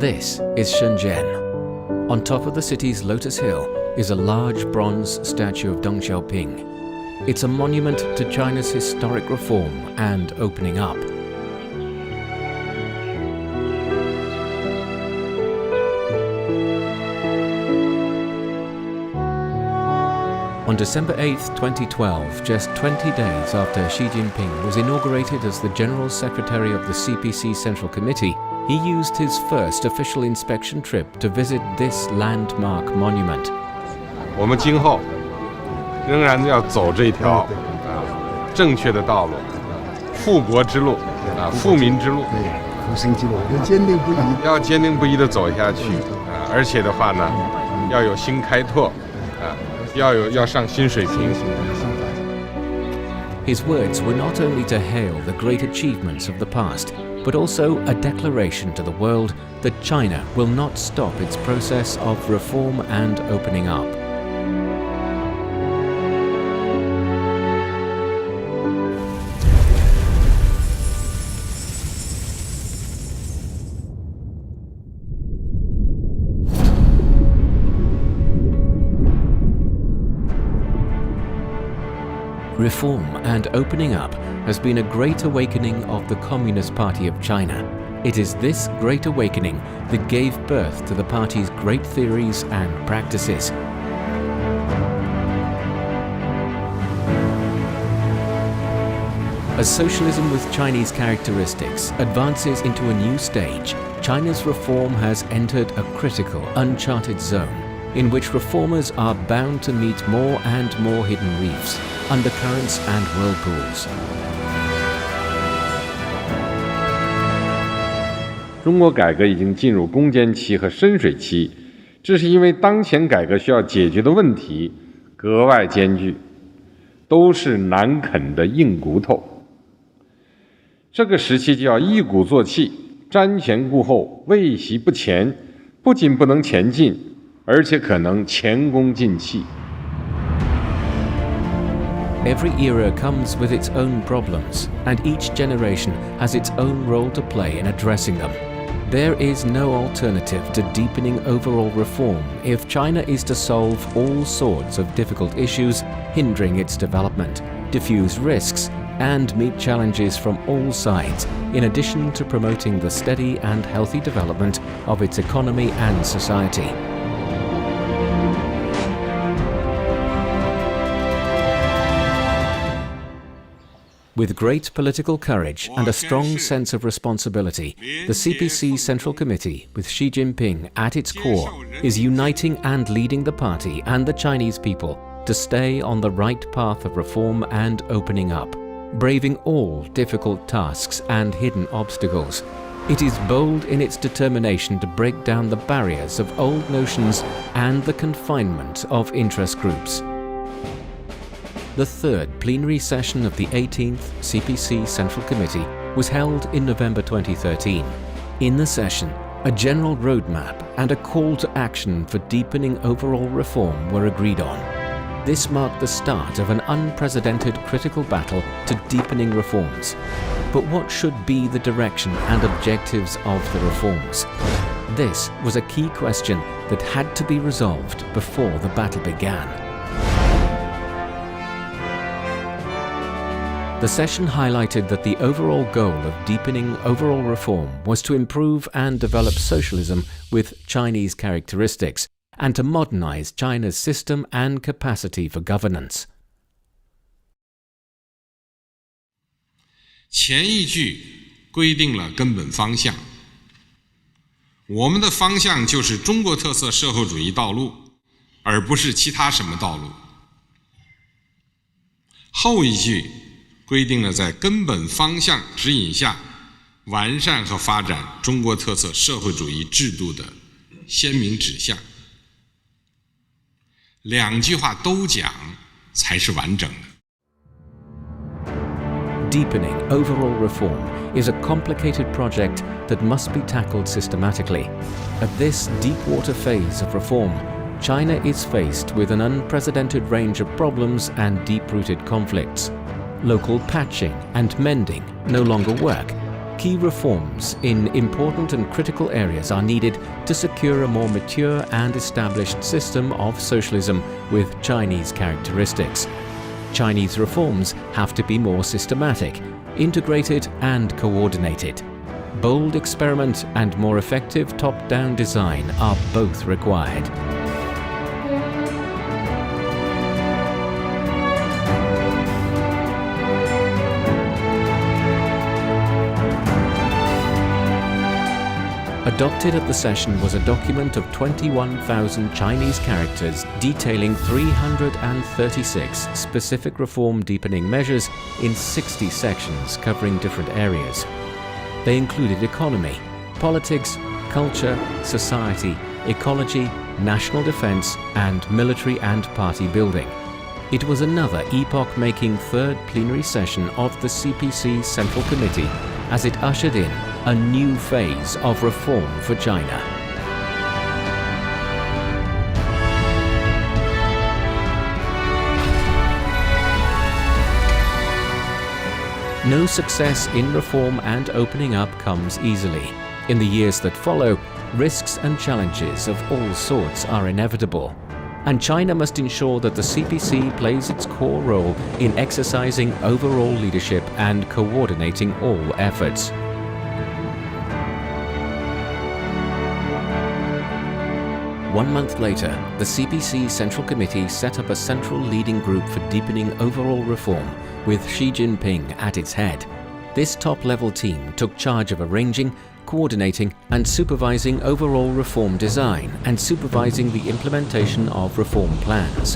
This is Shenzhen. On top of the city's Lotus Hill is a large bronze statue of Deng Xiaoping. It's a monument to China's historic reform and opening up. On December 8, 2012, just 20 days after Xi Jinping was inaugurated as the General Secretary of the CPC Central Committee, he used his first official inspection trip to visit this landmark monument. 我们今后仍然要走这条正确的道路，富国之路富民之路，要坚定不移地走下去而且的话呢，要有新开拓要上新水平。 His words were not only to hail the great achievements of the past, but also a declaration to the world that China will not stop its process of reform and opening up. Reform and opening up has been a great awakening of the Communist Party of China. It is this great awakening that gave birth to the party's great theories and practices. As socialism with Chinese characteristics advances into a new stage, China's reform has entered a critical, uncharted zone, in which reformers are bound to meet more and more hidden reefs, undercurrents and whirlpools. 中国改革已经进入攻坚期和深水期，这是因为当前改革需要解决的问题格外艰巨，都是难啃的硬骨头。这个时期就要一鼓作气，瞻前顾后，畏习不前，不仅不能前进，而且可能前功尽弃。 Every era comes with its own problems, and each generation has its own role to play in addressing them. There is no alternative to deepening overall reform if China is to solve all sorts of difficult issues hindering its development, diffuse risks, and meet challenges from all sides, in addition to promoting the steady and healthy development of its economy and society. With great political courage and a strong sense of responsibility, the CPC Central Committee, with Xi Jinping at its core, is uniting and leading the party and the Chinese people to stay on the right path of reform and opening up, braving all difficult tasks and hidden obstacles. It is bold in its determination to break down the barriers of old notions and the confinement of interest groups. The third plenary session of the 18th CPC Central Committee was held in November 2013. In the session, a general roadmap and a call to action for deepening overall reform were agreed on. This marked the start of an unprecedented critical battle to deepening reforms. But what should be the direction and objectives of the reforms? This was a key question that had to be resolved before the battle began. The session highlighted that the overall goal of deepening overall reform was to improve and develop socialism with Chinese characteristics and to modernize China's system and capacity for governance. 前一句规定了根本方向，我们的方向就是中国特色社会主义道路，而不是其他什么道路。后一句 规定了在根本方向指引下，完善和发展中国特色社会主义制度的鲜明指向。两句话都讲，才是完整的。Deepening overall reform is a complicated project that must be tackled systematically. At this deep-water phase of reform, China is faced with an unprecedented range of problems and deep-rooted conflicts. Local patching and mending no longer work. Key reforms in important and critical areas are needed to secure a more mature and established system of socialism with Chinese characteristics. Chinese reforms have to be more systematic, integrated and coordinated. Bold experiment and more effective top-down design are both required. Adopted at the session was a document of 21,000 Chinese characters detailing 336 specific reform deepening measures in 60 sections covering different areas. They included economy, politics, culture, society, ecology, national defense, and military and party building. It was another epoch-making third plenary session of the CPC Central Committee as it ushered in a new phase of reform for China. No success in reform and opening up comes easily. In the years that follow, risks and challenges of all sorts are inevitable. And China must ensure that the CPC plays its core role in exercising overall leadership and coordinating all efforts. One month later, the CPC Central Committee set up a central leading group for deepening overall reform, with Xi Jinping at its head. This top-level team took charge of arranging, coordinating and supervising overall reform design and supervising the implementation of reform plans.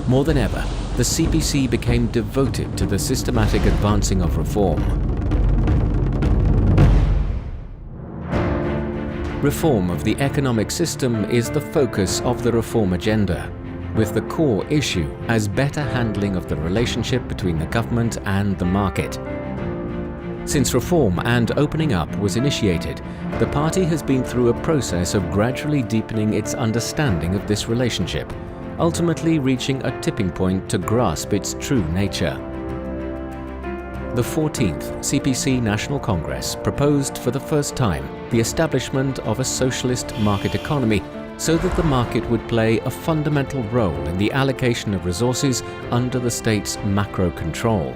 More than ever, the CPC became devoted to the systematic advancing of reform. Reform of the economic system is the focus of the reform agenda, with the core issue as better handling of the relationship between the government and the market. Since reform and opening up was initiated, the party has been through a process of gradually deepening its understanding of this relationship, ultimately reaching a tipping point to grasp its true nature. The 14th CPC National Congress proposed for the first time the establishment of a socialist market economy so that the market would play a fundamental role in the allocation of resources under the state's macro control.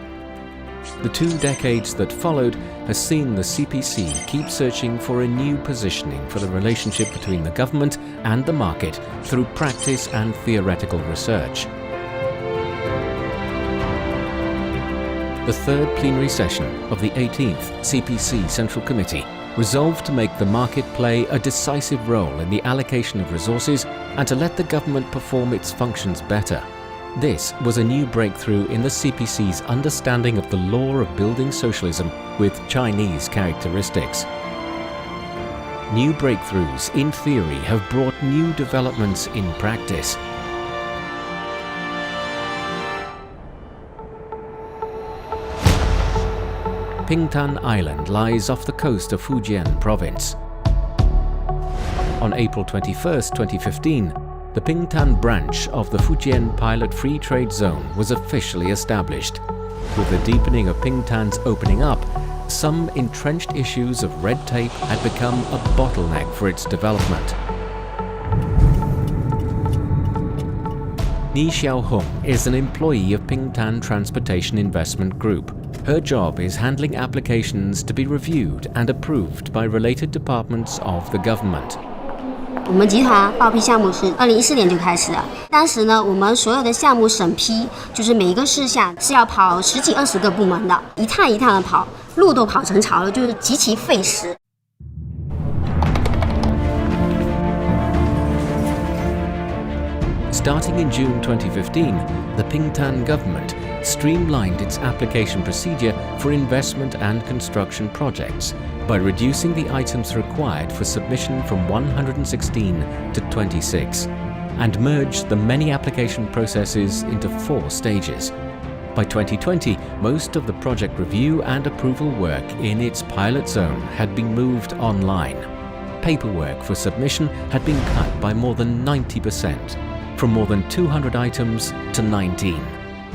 The 2 decades that followed has seen the CPC keep searching for a new positioning for the relationship between the government and the market through practice and theoretical research. The third plenary session of the 18th CPC Central Committee resolved to make the market play a decisive role in the allocation of resources and to let the government perform its functions better. This was a new breakthrough in the CPC's understanding of the law of building socialism with Chinese characteristics. New breakthroughs in theory have brought new developments in practice. Pingtan Island lies off the coast of Fujian province. On April 21, 2015, the Pingtan branch of the Fujian Pilot Free Trade Zone was officially established. With the deepening of Pingtan's opening up, some entrenched issues of red tape had become a bottleneck for its development. Ni Xiaohong is an employee of Pingtan Transportation Investment Group. Her job is handling applications to be reviewed and approved by related departments of the government. 我们集团报批项目是2014年就开始了。当时呢，我们所有的项目审批，就是每一个事项是要跑10几20个部门的，一趟一趟的跑，路都跑成潮了，就是极其费时。Starting in June 2015, the Pingtan government streamlined its application procedure for investment and construction projects by reducing the items required for submission from 116 to 26 and merged the many application processes into 4 stages. By 2020, most of the project review and approval work in its pilot zone had been moved online. Paperwork for submission had been cut by more than 90%, from more than 200 items to 19.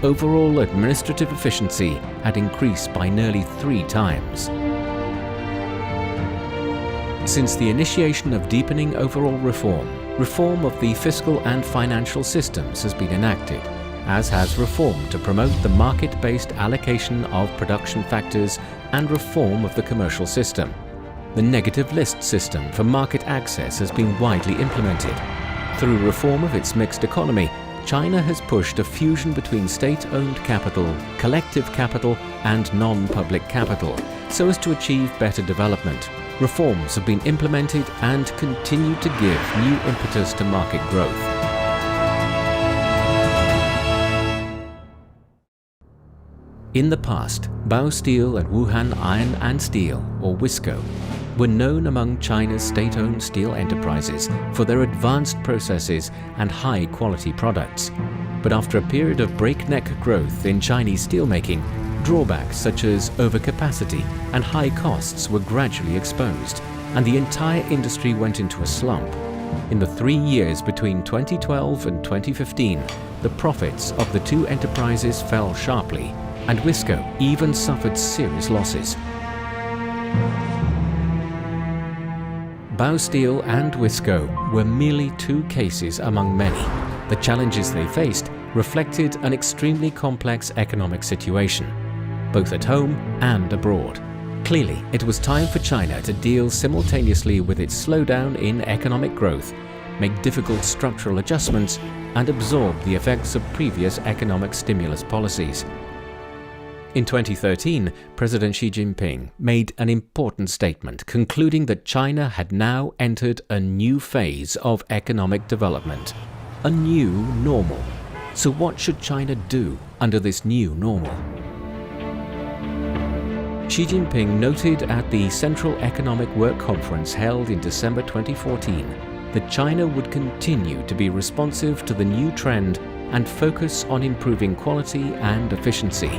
Overall administrative efficiency had increased by nearly 3 times. Since the initiation of deepening overall reform, reform of the fiscal and financial systems has been enacted, as has reform to promote the market-based allocation of production factors and reform of the commercial system. The negative list system for market access has been widely implemented. Through reform of its mixed economy, China has pushed a fusion between state-owned capital, collective capital, and non-public capital, so as to achieve better development. Reforms have been implemented and continue to give new impetus to market growth. In the past, Bao Steel and Wuhan Iron and Steel, or WISCO, were known among China's state-owned steel enterprises for their advanced processes and high-quality products. But after a period of breakneck growth in Chinese steelmaking, drawbacks such as overcapacity and high costs were gradually exposed, and the entire industry went into a slump. In the 3 years between 2012 and 2015, the profits of the two enterprises fell sharply, and WISCO even suffered serious losses. Bao Steel and WISCO were merely two cases among many. The challenges they faced reflected an extremely complex economic situation, both at home and abroad. Clearly, it was time for China to deal simultaneously with its slowdown in economic growth, make difficult structural adjustments, and absorb the effects of previous economic stimulus policies. In 2013, President Xi Jinping made an important statement concluding that China had now entered a new phase of economic development, a new normal. So what should China do under this new normal? Xi Jinping noted at the Central Economic Work Conference held in December 2014 that China would continue to be responsive to the new trend and focus on improving quality and efficiency.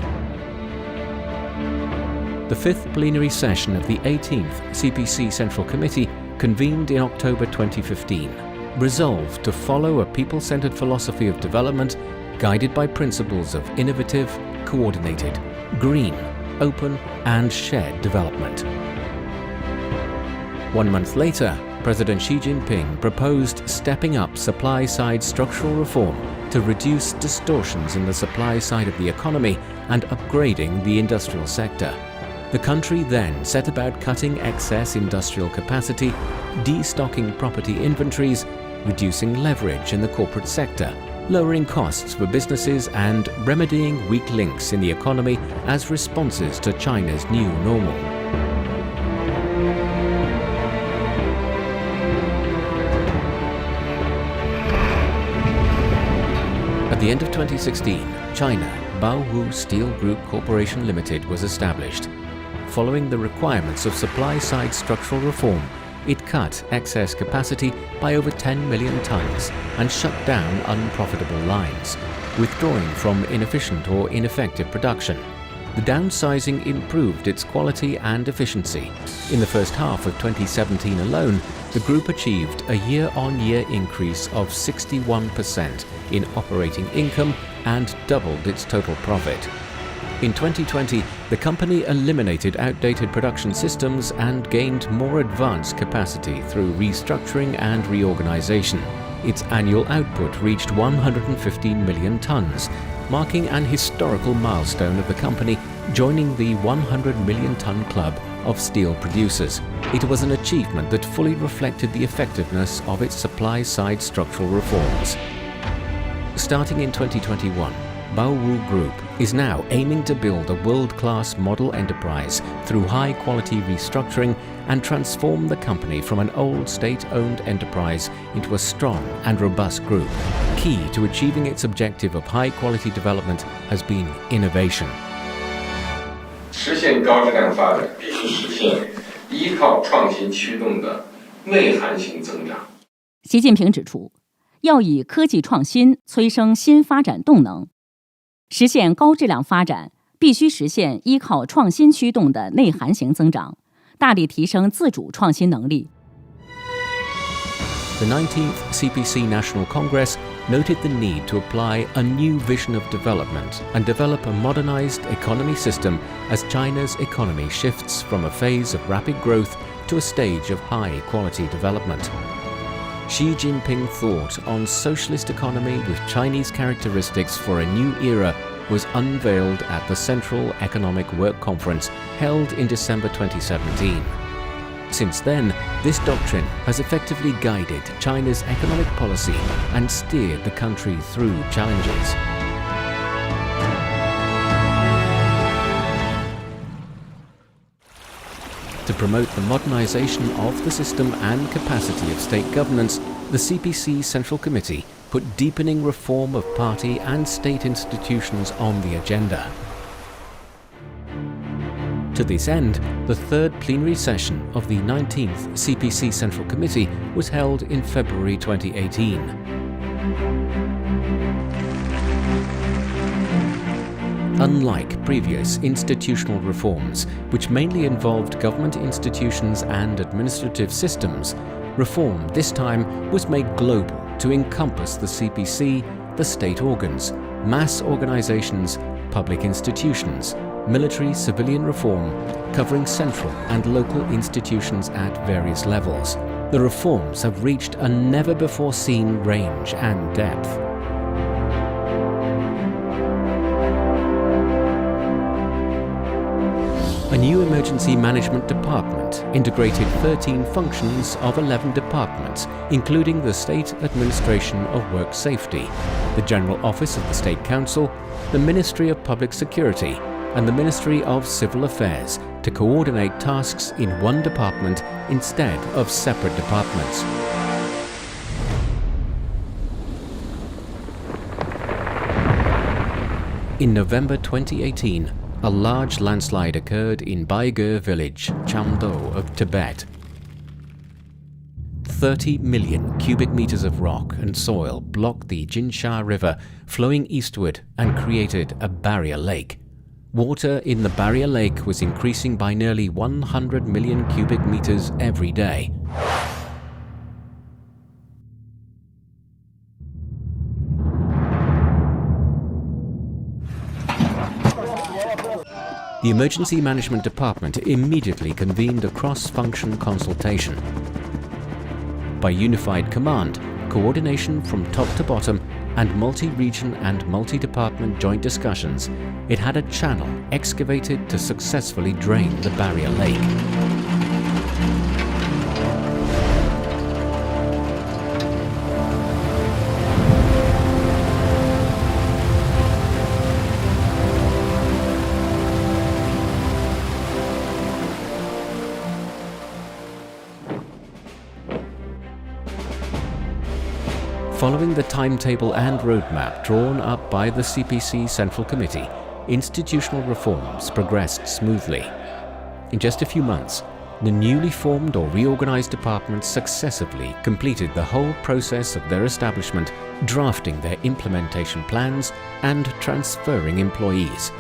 The fifth plenary session of the 18th CPC Central Committee, convened in October 2015, resolved to follow a people-centered philosophy of development guided by principles of innovative, coordinated, green, open, and shared development. 1 month later, President Xi Jinping proposed stepping up supply-side structural reform to reduce distortions in the supply side of the economy and upgrading the industrial sector. The country then set about cutting excess industrial capacity, destocking property inventories, reducing leverage in the corporate sector, lowering costs for businesses, and remedying weak links in the economy as responses to China's new normal. At the end of 2016, China Baowu Steel Group Corporation Limited was established. Following the requirements of supply-side structural reform, it cut excess capacity by over 10 million tons and shut down unprofitable lines, withdrawing from inefficient or ineffective production. The downsizing improved its quality and efficiency. In the first half of 2017 alone, the group achieved a year-on-year increase of 61% in operating income and doubled its total profit. In 2020, the company eliminated outdated production systems and gained more advanced capacity through restructuring and reorganization. Its annual output reached 115 million tons, marking an historical milestone of the company, joining the 100 million ton club of steel producers. It was an achievement that fully reflected the effectiveness of its supply-side structural reforms. Starting in 2021, Baowu Group is now aiming to build a world-class model enterprise through high-quality restructuring and transform the company from an old state-owned enterprise into a strong and robust group. Key to achieving its objective of high-quality development has been innovation. 实现高质量发展，必须实现依靠创新驱动的内涵型增长。习近平指出，要以科技创新催生新发展动能。实现高质量发展，必须实现依靠创新驱动的内涵型增长，大力提升自主创新能力。The 19th CPC National Congress noted the need to apply a new vision of development and develop a modernized economy system as China's economy shifts from a phase of rapid growth to a stage of high-quality development. Xi Jinping thought on socialist economy with Chinese characteristics for a new era was unveiled at the Central Economic Work Conference held in December 2017. Since then, this doctrine has effectively guided China's economic policy and steered the country through challenges. To promote the modernization of the system and capacity of state governance, the CPC Central Committee put deepening reform of party and state institutions on the agenda. To this end, the third plenary session of the 19th CPC Central Committee was held in February 2018. Unlike previous institutional reforms, which mainly involved government institutions and administrative systems, reform this time was made global to encompass the CPC, the state organs, mass organizations, public institutions, military-civilian reform, covering central and local institutions at various levels. The reforms have reached a never-before-seen range and depth. A new emergency management department integrated 13 functions of 11 departments, including the State Administration of Work Safety, the General Office of the State Council, the Ministry of Public Security, and the Ministry of Civil Affairs to coordinate tasks in one department instead of separate departments. In November 2018, a large landslide occurred in Baige village, Chamdo of Tibet. 30 million cubic meters of rock and soil blocked the Jinsha River flowing eastward and created a barrier lake. Water in the barrier lake was increasing by nearly 100 million cubic meters every day. The Emergency Management Department immediately convened a cross-function consultation. By unified command, coordination from top to bottom, and multi-region and multi-department joint discussions, it had a channel excavated to successfully drain the barrier lake. Following the timetable and roadmap drawn up by the CPC Central Committee, institutional reforms progressed smoothly. In just a few months, the newly formed or reorganized departments successively completed the whole process of their establishment, drafting their implementation plans and transferring employees.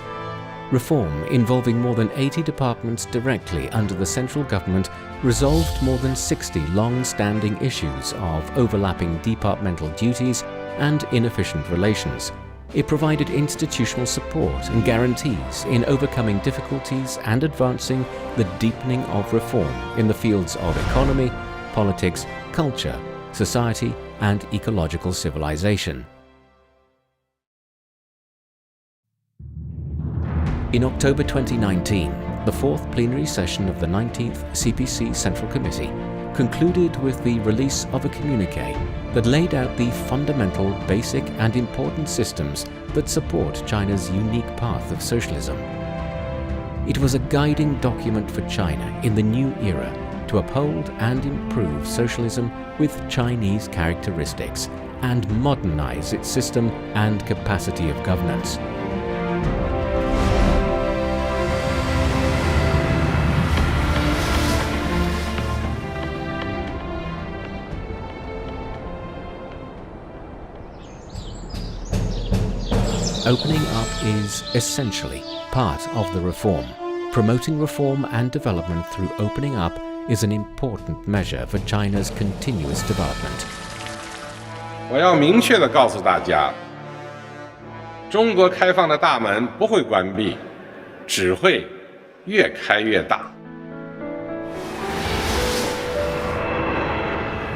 Reform involving more than 80 departments directly under the central government resolved more than 60 long-standing issues of overlapping departmental duties and inefficient relations. It provided institutional support and guarantees in overcoming difficulties and advancing the deepening of reform in the fields of economy, politics, culture, society, and ecological civilization. In October 2019, the fourth plenary session of the 19th CPC Central Committee concluded with the release of a communiqué that laid out the fundamental, basic and important systems that support China's unique path of socialism. It was a guiding document for China in the new era to uphold and improve socialism with Chinese characteristics and modernize its system and capacity of governance. Opening up is essentially part of the reform. Promoting reform and development through opening up is an important measure for China's continuous development. 我要明确地告诉大家，中国开放的大门不会关闭，只会越开越大。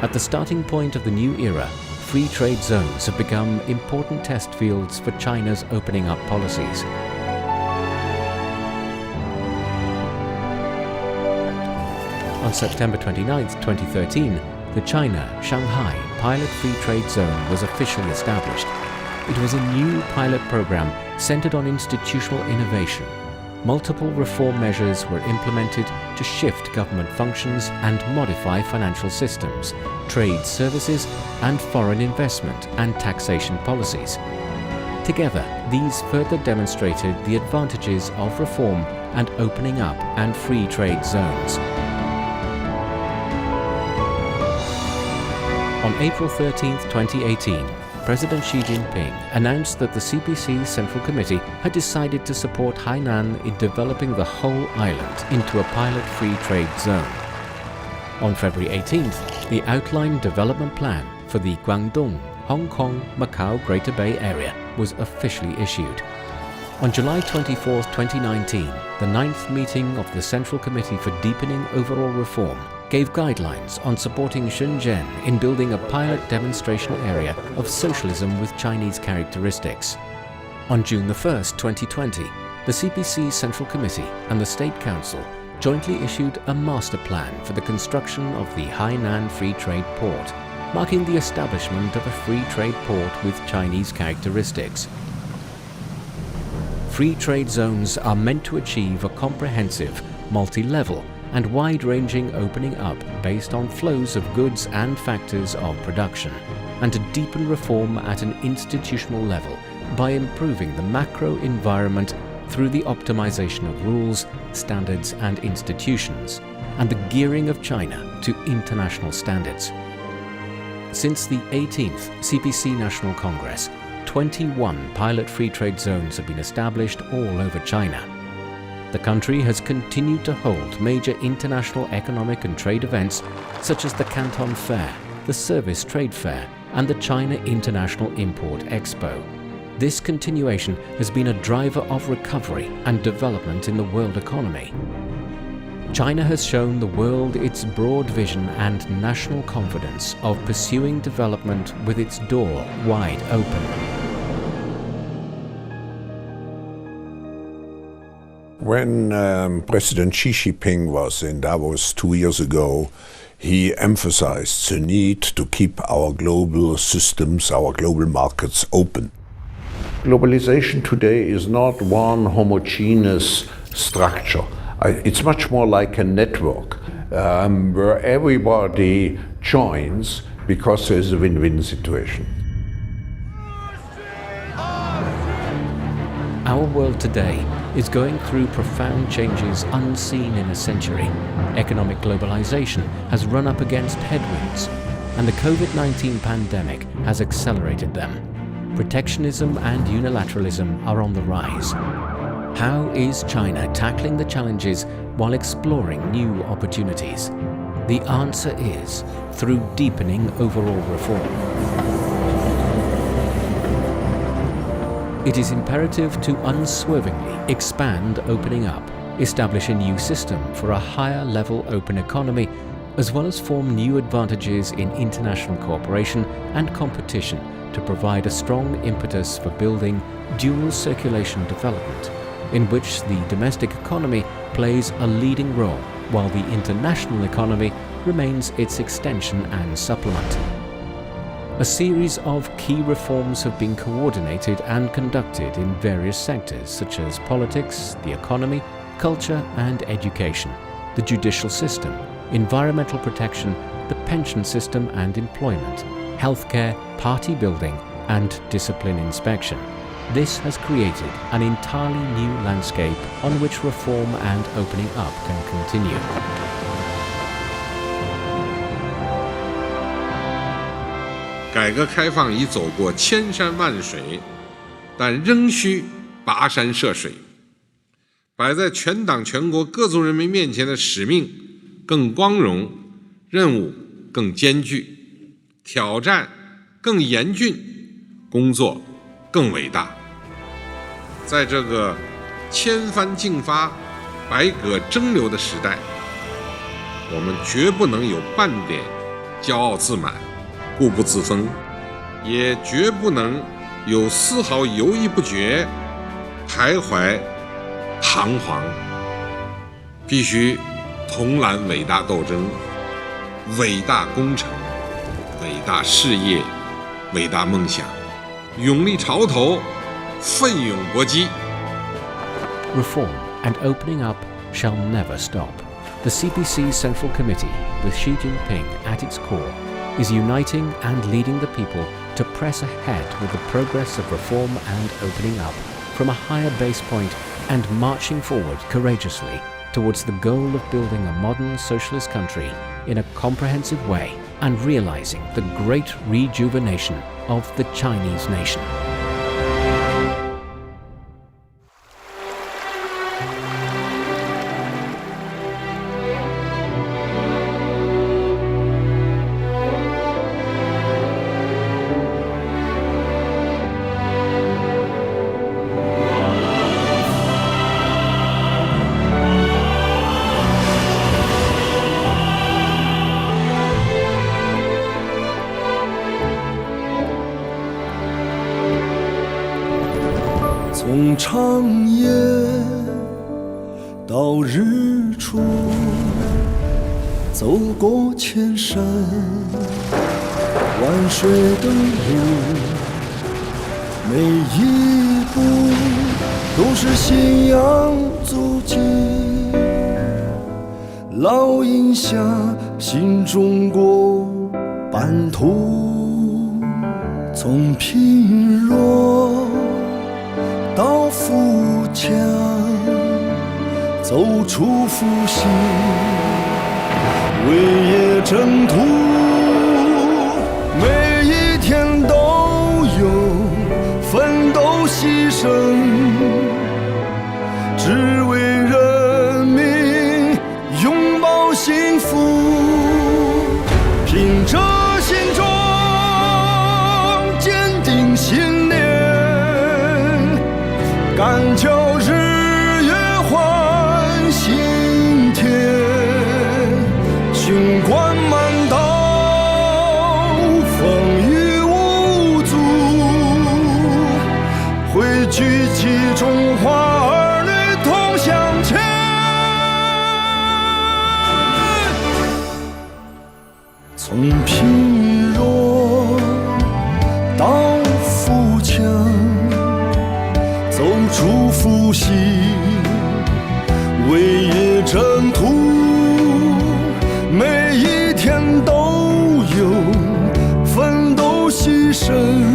At the starting point of the new era, free trade zones have become important test fields for China's opening up policies. On September 29, 2013, the China-Shanghai Pilot Free Trade Zone was officially established. It was a new pilot program centered on institutional innovation. Multiple reform measures were implemented to shift government functions and modify financial systems, trade services, and foreign investment and taxation policies. Together, these further demonstrated the advantages of reform and opening up and free trade zones. On April 13, 2018, President Xi Jinping announced that the CPC Central Committee had decided to support Hainan in developing the whole island into a pilot free trade zone. On February 18th, the outline development plan for the Guangdong, Hong Kong, Macau Greater Bay Area was officially issued. On July 24, 2019, the 9th meeting of the Central Committee for Deepening Overall Reform gave guidelines on supporting Shenzhen in building a pilot demonstration area of socialism with Chinese characteristics. On June 1, 2020, the CPC Central Committee and the State Council jointly issued a master plan for the construction of the Hainan Free Trade Port, marking the establishment of a free trade port with Chinese characteristics. Free trade zones are meant to achieve a comprehensive, multi-level, and wide-ranging opening up based on flows of goods and factors of production, and to deepen reform at an institutional level by improving the macro environment through the optimization of rules, standards and institutions, and the gearing of China to international standards. Since the 18th CPC National Congress, 21 pilot free trade zones have been established all over China. The country has continued to hold major international economic and trade events such as the Canton Fair, the Service Trade Fair, and the China International Import Expo. This continuation has been a driver of recovery and development in the world economy. China has shown the world its broad vision and national confidence of pursuing development with its door wide open. When President Xi Jinping was in Davos 2 years ago, he emphasized the need to keep our global systems, our global markets open. Globalization today is not one homogeneous structure. It's much more like a network where everybody joins because there's a win-win situation. Our world today is going through profound changes unseen in a century. Economic globalization has run up against headwinds, and the COVID-19 pandemic has accelerated them. Protectionism and unilateralism are on the rise. How is China tackling the challenges while exploring new opportunities? The answer is through deepening overall reform. It is imperative to unswervingly expand opening up, establish a new system for a higher level open economy, as well as form new advantages in international cooperation and competition to provide a strong impetus for building dual circulation development, in which the domestic economy plays a leading role while the international economy remains its extension and supplement. A series of key reforms have been coordinated and conducted in various sectors such as politics, the economy, culture and education, the judicial system, environmental protection, the pension system and employment, healthcare, party building and discipline inspection. This has created an entirely new landscape on which reform and opening up can continue. 改革开放已走过千山万水，但仍需跋山涉水。摆在全党全国各族人民面前的使命更光荣，任务更艰巨，挑战更严峻，工作更伟大。在这个千帆竞发、百舸争流的时代，我们绝不能有半点骄傲自满、固步自封，也绝不能有丝毫犹豫不决、徘徊彷徨。必须统揽伟大斗争、伟大工程、伟大事业、伟大梦想，勇立潮头，奋勇搏击。 Reform and opening up shall never stop. The CPC Central Committee, with Xi Jinping at its core, is uniting and leading the people to press ahead with the progress of reform and opening up from a higher base point and marching forward courageously towards the goal of building a modern socialist country in a comprehensive way and realizing the great rejuvenation of the Chinese nation.从长夜到日出，走过千山万水的路，每一步都是信仰足迹，烙印下新中国版图。从贫弱到富强，走出复兴，为业征途，每一天都有奋斗牺牲，只为人民拥抱幸福，凭着心中坚定信念，敢叫日月换新天，雄关漫道，风雨无阻，汇聚起中华儿女同向前。从贫弱到富强，走出复兴，为业征途，每一天都有奋斗牺牲。